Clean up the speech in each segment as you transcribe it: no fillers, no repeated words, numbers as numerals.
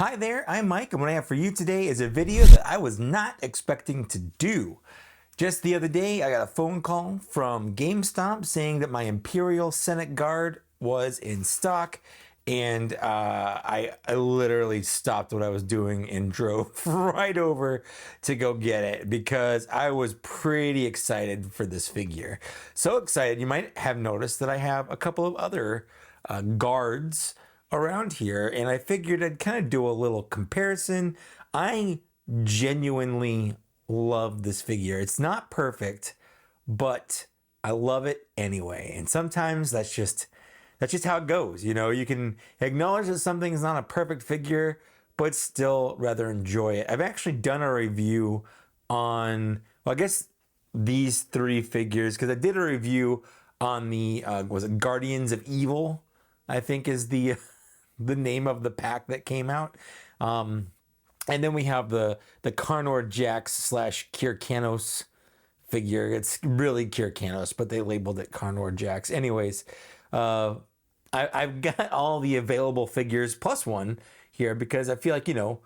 Hi there, I'm Mike, and what I have for you today is a video that I was not expecting to do. Just the other day, I got a phone call from GameStop saying that my Imperial Senate Guard was in stock, and I literally stopped what I was doing and drove right over to go get it because I was pretty excited for this figure. So excited, you might have noticed that I have a couple of other guards around here, and I figured I'd kind of do a little comparison. I genuinely love this figure. It's not perfect, but I love it anyway. And sometimes that's just how it goes. You know, you can acknowledge that something is not a perfect figure, but still rather enjoy it. I've actually done a review on, well, I guess these three figures, because I did a review on the was it Guardians of Evil, I think is the the name of the pack that came out. And then we have the Carnor Jax slash Kirkanos figure. It's really Kirkanos, but they labeled it Carnor Jax. Anyways, I've got all the available figures plus one here because I feel like, you know,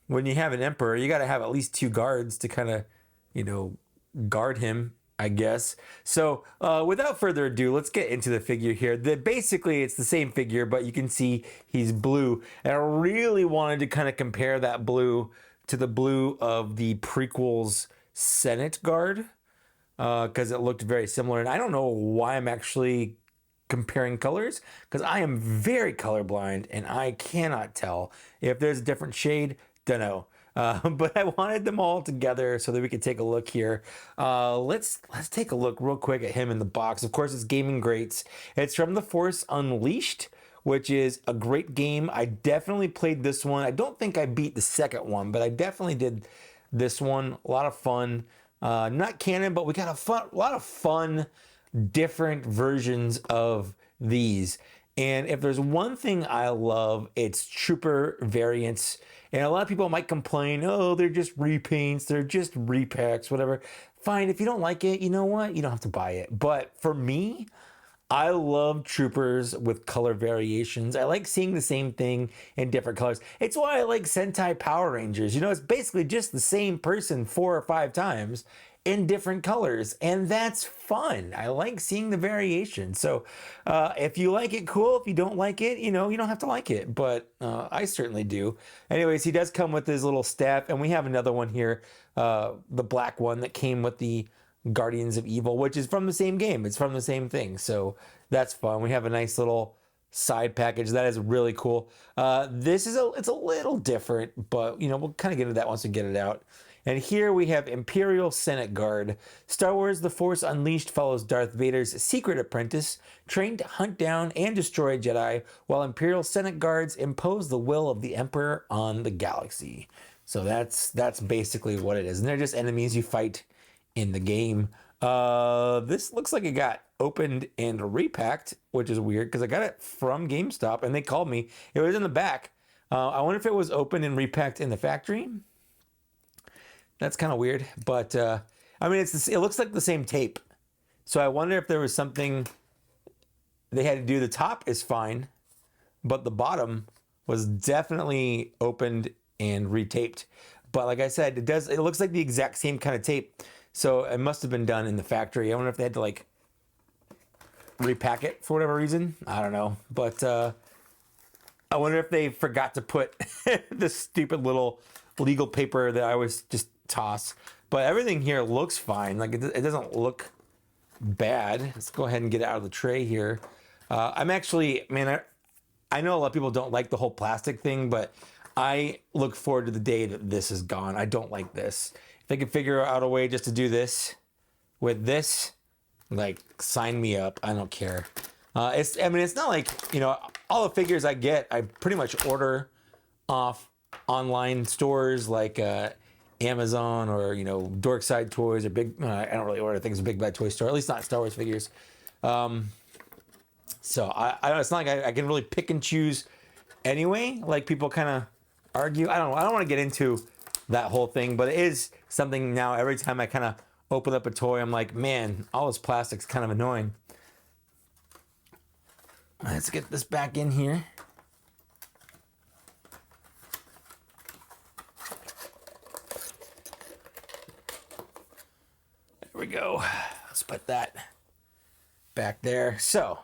when you have an emperor, you got to have at least two guards to kind of, you know, guard him, I guess. So without further ado, let's get into the figure here. Basically, it's the same figure, but you can see he's blue. And I really wanted to kind of compare that blue to the blue of the prequel's Senate Guard because it looked very similar. And I don't know why I'm actually comparing colors because I am very colorblind and I cannot tell if there's a different shade. Don't know. But I wanted them all together so that we could take a look here. Let's take a look real quick at him in the box. Of course, it's Gaming Greats. It's from The Force Unleashed, which is a great game. I definitely played this one. I don't think I beat the second one, but I definitely did this one. A lot of fun. Not canon, but we got a lot of fun, different versions of these. And if there's one thing I love, it's trooper variants. And a lot of people might complain, oh, they're just repaints, they're just repacks, whatever. Fine, if you don't like it, you know what? You don't have to buy it. But for me, I love troopers with color variations. I like seeing the same thing in different colors. It's why I like Sentai Power Rangers. You know, it's basically just the same person 4 or 5 times in different colors, and that's fun. I like seeing the variation. So if you like it, cool. If you don't like it, you know, you don't have to like it, but I certainly do. Anyways, he does come with his little staff, and we have another one here, the black one that came with the Guardians of Evil, which is from the same game. It's from the same thing, so that's fun. We have a nice little side package that is really cool. This is it's a little different, but you know, we'll kind of get into that once we get it out. And here we have Imperial Senate Guard. Star Wars The Force Unleashed follows Darth Vader's secret apprentice, trained to hunt down and destroy Jedi, while Imperial Senate Guards impose the will of the Emperor on the galaxy. So that's basically what it is. And they're just enemies you fight in the game. This looks like it got opened and repacked, which is weird because I got it from GameStop and they called me. It was in the back. I wonder if it was opened and repacked in the factory. That's kind of weird, but I mean, it looks like the same tape. So I wonder if there was something they had to do. The top is fine, but the bottom was definitely opened and retaped. But like I said, it looks like the exact same kind of tape. So it must have been done in the factory. I wonder if they had to like repack it for whatever reason. I don't know, but I wonder if they forgot to put this stupid little legal paper that I always just toss. But everything here looks fine. Like it doesn't look bad. Let's go ahead and get it out of the tray here. I'm actually, man, I know a lot of people don't like the whole plastic thing, but I look forward to the day that this is gone. I don't like this. If they could figure out a way just to do this with this, like, sign me up. I don't care. I mean, it's not like, you know, all the figures I get, I pretty much order off online stores like Amazon or, you know, Dorkside Toys or Big. I don't really order things at Big Bad Toy Store, at least not Star Wars figures. So I it's not like I can really pick and choose anyway. Like people kind of argue. I don't know. I don't want to get into that whole thing, but it is something now. Every time I kind of open up a toy, I'm like, man, all this plastic's kind of annoying. Let's get this back in here. we go. Let's put that back there. So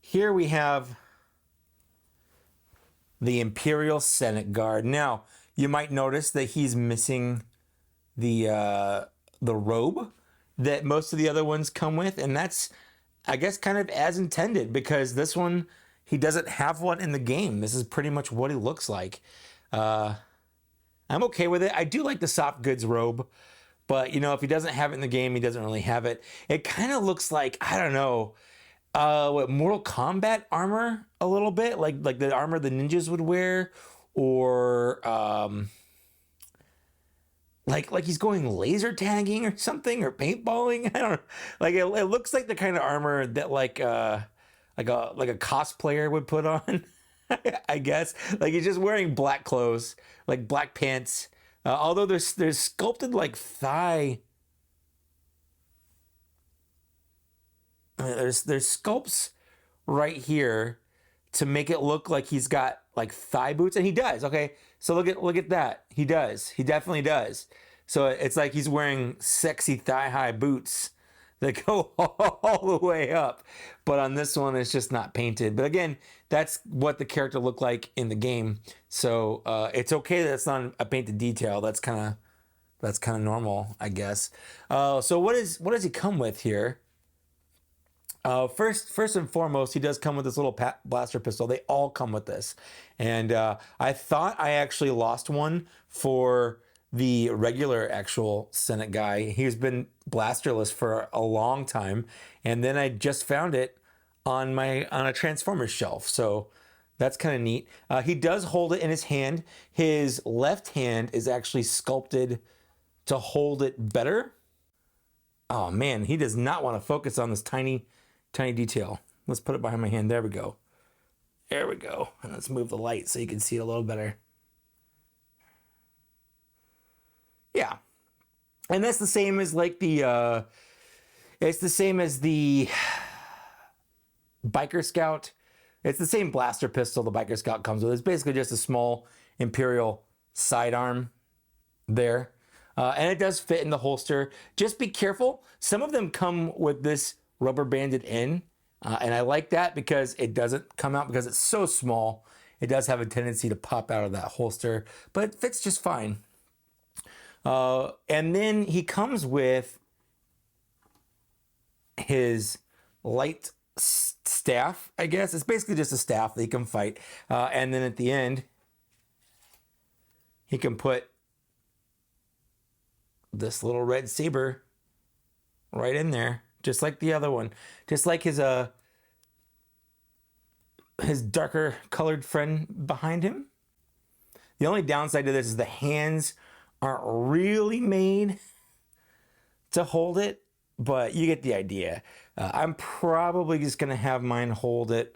here we have the Imperial Senate Guard. Now, you might notice that he's missing the robe that most of the other ones come with, and that's, I guess, kind of as intended, because this one, he doesn't have one in the game. This is pretty much what he looks like. I'm okay with it. I do like the soft goods robe, but you know, if he doesn't have it in the game, he doesn't really have it. It kind of looks like, I don't know, what Mortal Kombat armor a little bit, like the armor the ninjas would wear, or like he's going laser tagging or something, or paintballing. I don't know. Like it looks like the kind of armor that like a cosplayer would put on. I guess like he's just wearing black clothes, like black pants. Although there's sculpted like thigh. There's sculpts right here to make it look like he's got like thigh boots, and he does. Okay, so look at that. He does. He definitely does. So it's like he's wearing sexy thigh-high boots that go all the way up. But on this one, it's just not painted. But again, that's what the character looked like in the game. So it's okay that it's not a painted detail. That's kind of normal, I guess. So what does he come with here? First and foremost, he does come with this little blaster pistol. They all come with this. And I thought I actually lost one for the regular actual Senate guy. He's been blasterless for a long time. And then I just found it on a Transformers shelf. So that's kind of neat. He does hold it in his hand. His left hand is actually sculpted to hold it better. Oh man, he does not want to focus on this tiny detail. Let's put it behind my hand. There we go. There we go. And let's move the light so you can see it a little better. Yeah. And that's the same as like it's the same as the Biker Scout. It's the same blaster pistol the Biker Scout comes with. It's basically just a small Imperial sidearm there. And it does fit in the holster. Just be careful. Some of them come with this rubber banded in. And I like that because it doesn't come out because it's so small. It does have a tendency to pop out of that holster, but it fits just fine. And then he comes with his light staff, I guess. It's basically just a staff that he can fight. And then at the end, he can put this little red saber right in there, just like the other one. Just like his darker colored friend behind him. The only downside to this is the hands aren't really made to hold it, but you get the idea. I'm probably just going to have mine hold it.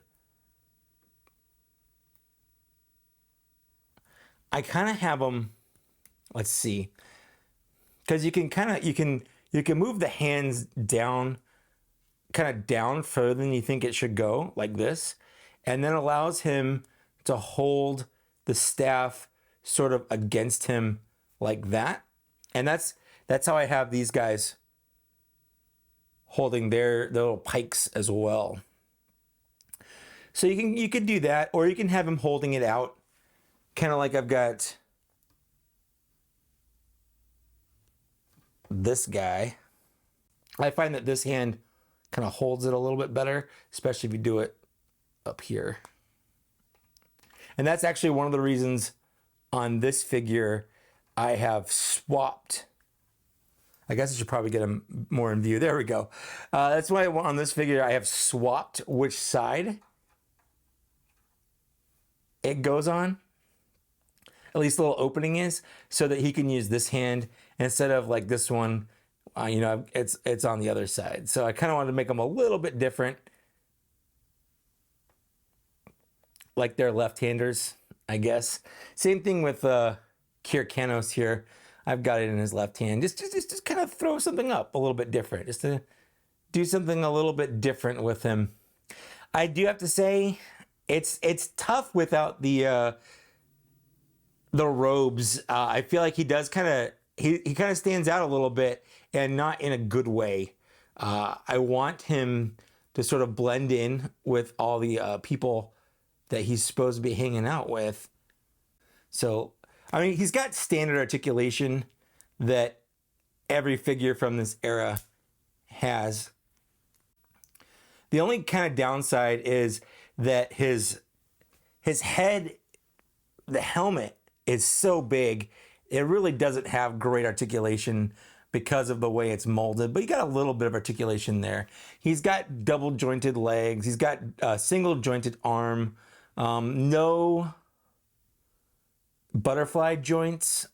I kind of have them, let's see, because you can move the hands down, kind of down further than you think it should go, like this, and then allows him to hold the staff sort of against him like that. And that's how I have these guys holding their little pikes as well. So you can do that, or you can have him holding it out, kind of like I've got this guy. I find that this hand kind of holds it a little bit better, especially if you do it up here. And that's actually one of the reasons on this figure I have swapped. I guess I should probably get him more in view. There we go. That's why on this figure I have swapped which side it goes on. At least the little opening is, so that he can use this hand instead of like this one. It's on the other side. So I kind of wanted to make them a little bit different, like they're left-handers, I guess. Same thing with Kirkanos here. I've got it in his left hand. Just kind of throw something up a little bit different, just to do something a little bit different with him. I do have to say, it's tough without the robes. I feel like he does kind of he kind of stands out a little bit, and not in a good way. I want him to sort of blend in with all the people that he's supposed to be hanging out with. So, I mean, he's got standard articulation that every figure from this era has. The only kind of downside is that his head, the helmet, is so big, it really doesn't have great articulation because of the way it's molded, but you got a little bit of articulation there. He's got double jointed legs. He's got a single jointed arm. No butterfly joints.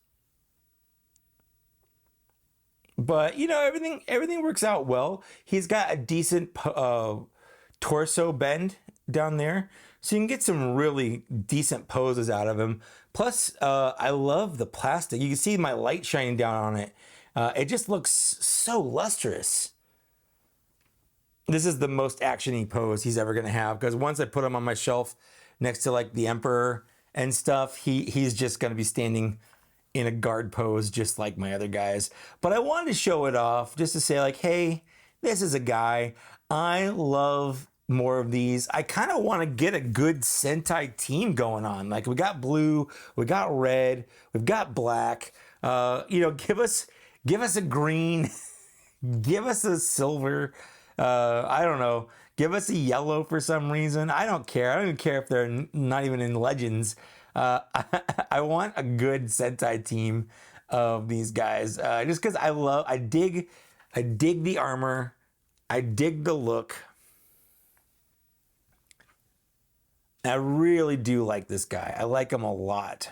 But, you know, everything works out well. He's got a decent torso bend down there, so you can get some really decent poses out of him. Plus, I love the plastic. You can see my light shining down on it. It just looks so lustrous. This is the most action-y pose he's ever going to have, because once I put him on my shelf next to like the Emperor and stuff, he's just going to be standing in a guard pose just like my other guys. But I wanted to show it off just to say like, hey, this is a guy. I love more of these. I kind of want to get a good Sentai team going on. Like, we got blue, we got red, we've got black. You know, give us a green, give us a silver. I don't know. Give us a yellow for some reason. I don't care. I don't even care if they're not even in Legends. I want a good Sentai team of these guys, just because I dig the armor, I dig the look. I really do like this guy. I like him a lot.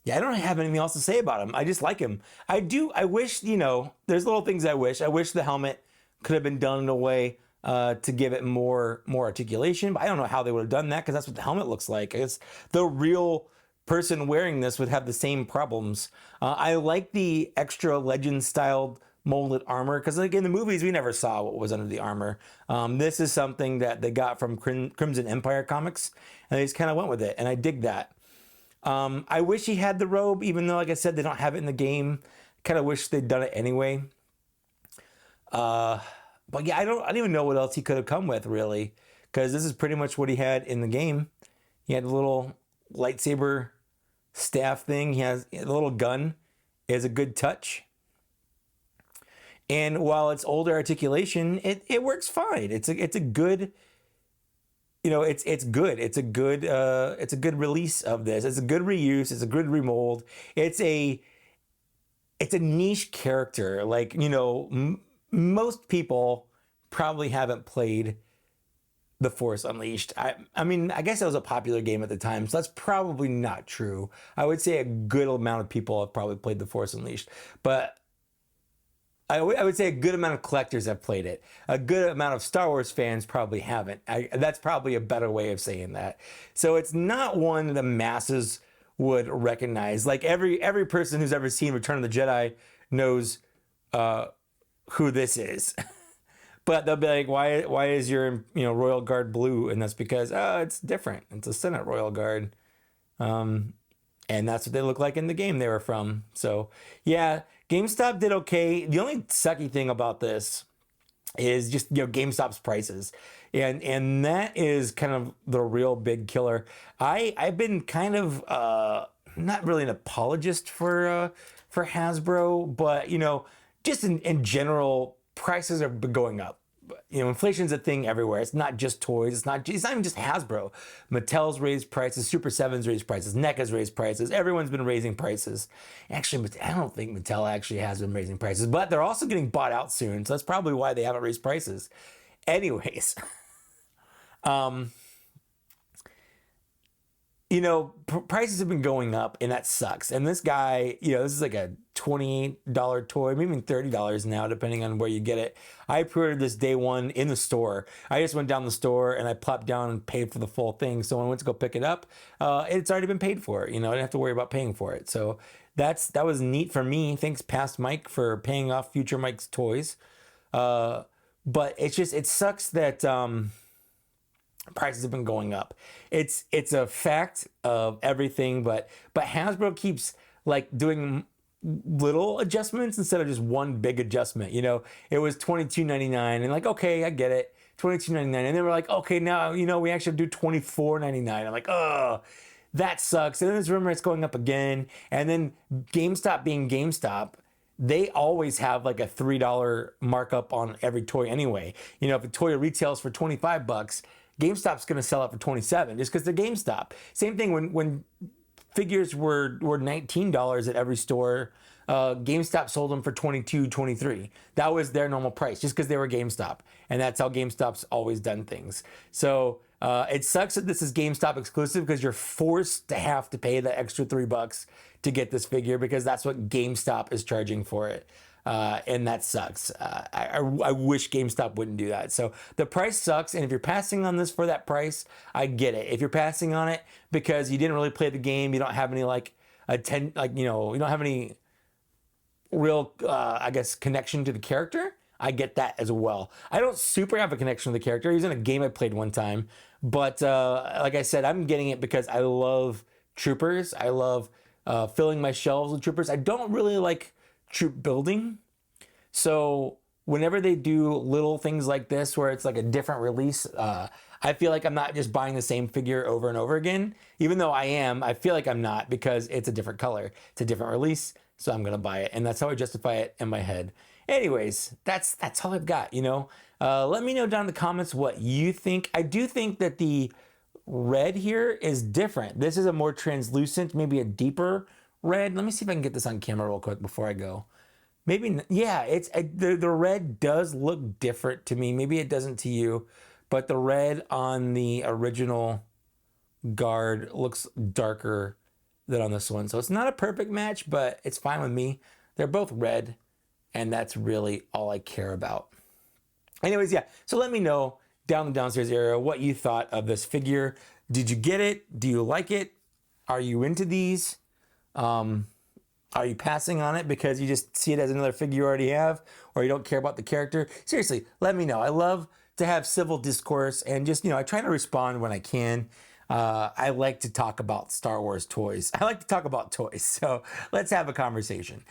Yeah, I don't have anything else to say about him. I just like him. I wish, you know, there's little things I wish. I wish the helmet could have been done in a way to give it more articulation, but I don't know how they would have done that, because that's what the helmet looks like. I guess the real person wearing this would have the same problems. I like the extra legend styled molded armor, because like in the movies we never saw what was under the armor. This is something that they got from Crimson Empire comics, and they just kind of went with it, and I dig that. I wish he had the robe, even though, like I said, they don't have it in the game. Kind of wish they'd done it anyway. But yeah, I don't even know what else he could have come with, really, because this is pretty much what he had in the game. He had a little lightsaber staff thing. He has a little gun. It has a good touch. And while it's older articulation, it works fine. It's a good, you know, it's good. It's a good release of this. It's a good reuse. It's a good remold. It's a niche character. Like, you know, most people probably haven't played The Force Unleashed. I mean, I guess that was a popular game at the time, so that's probably not true. I would say a good amount of people have probably played The Force Unleashed, but I would say a good amount of collectors have played it. A good amount of Star Wars fans probably haven't. That's probably a better way of saying that. So it's not one the masses would recognize. Like every person who's ever seen Return of the Jedi knows who this is. But they'll be like, why is your Royal Guard blue? And that's because it's different. It's a Senate Royal Guard. And that's what they look like in the game they were from. So yeah, GameStop did okay. The only sucky thing about this is just GameStop's prices. And that is kind of the real big killer. I've been kind of not really an apologist for Hasbro, but just in general, prices are going up. Inflation's a thing everywhere. It's not just toys. It's not even just Hasbro. Mattel's raised prices. Super 7's raised prices. NECA's raised prices. Everyone's been raising prices. Actually, I don't think Mattel actually has been raising prices, but they're also getting bought out soon. So that's probably why they haven't raised prices. Anyways, prices have been going up, and that sucks. And this guy, this is like a $28 toy, maybe even $30 now, depending on where you get it. I pre-ordered this day one in the store. I just went down the store and I plopped down and paid for the full thing. So when I went to go pick it up, it's already been paid for. I didn't have to worry about paying for it. So that was neat for me. Thanks, past Mike, for paying off future Mike's toys. But it sucks that prices have been going up. It's a fact of everything, but Hasbro keeps like doing little adjustments instead of just one big adjustment. You know, it was $22.99 and like, okay, I get it, $22.99, and then we're like, okay, now you know we actually do $24.99. I'm like, oh, that sucks. And then there's rumor it's going up again, and then GameStop being GameStop, they always have like a $3 markup on every toy anyway. You know, if a toy retails for 25 bucks, GameStop's going to sell it for 27 just because they're GameStop. Same thing when figures were $19 at every store. GameStop sold them for 22, 23. That was their normal price just because they were GameStop. And that's how GameStop's always done things. So it sucks that this is GameStop exclusive because you're forced to have to pay the extra $3 to get this figure because that's what GameStop is charging for it. And that sucks. I wish GameStop wouldn't do that. So the price sucks. And if you're passing on this for that price, I get it. If you're passing on it because you didn't really play the game, you don't have any you don't have any real, I guess, connection to the character, I get that as well. I don't super have a connection to the character. He's in a game I played one time. But like I said, I'm getting it because I love troopers. I love filling my shelves with troopers. I don't really like troop building. So whenever they do little things like this where it's like a different release, I feel like I'm not just buying the same figure over and over again. Even though I am, I feel like I'm not because it's a different color. It's a different release, so I'm gonna buy it. And that's how I justify it in my head. Anyways, that's all I've got, you know. Let me know down in the comments what you think. I do think that the red here is different. This is a more translucent, maybe a deeper red. Let me see if I can get this on camera real quick before I go. Maybe, yeah, the red does look different to me. Maybe it doesn't to you, but the red on the original guard looks darker than on this one. So it's not a perfect match, but it's fine with me. They're both red, and that's really all I care about. Anyways, yeah, so let me know down in the downstairs area what you thought of this figure. Did you get it? Do you like it? Are you into these? Are you passing on it because you just see it as another figure you already have, or you don't care about the character? Seriously, let me know. I love to have civil discourse and just, you know, I try to respond when I can. I like to talk about Star Wars toys. I like to talk about toys. So let's have a conversation.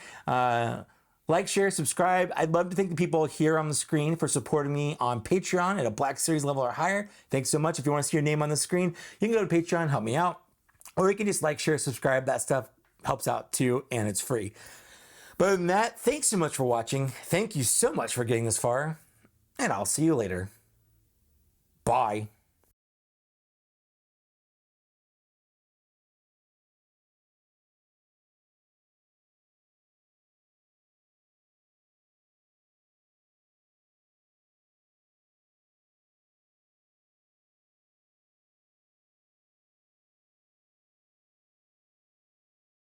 Like, share, subscribe. I'd love to thank the people here on the screen for supporting me on Patreon at a Black Series level or higher. Thanks so much. If you want to see your name on the screen, you can go to Patreon, help me out. Or you can just like, share, subscribe. That stuff helps out too, and it's free. But other than that, thanks so much for watching. Thank you so much for getting this far, and I'll see you later. Bye.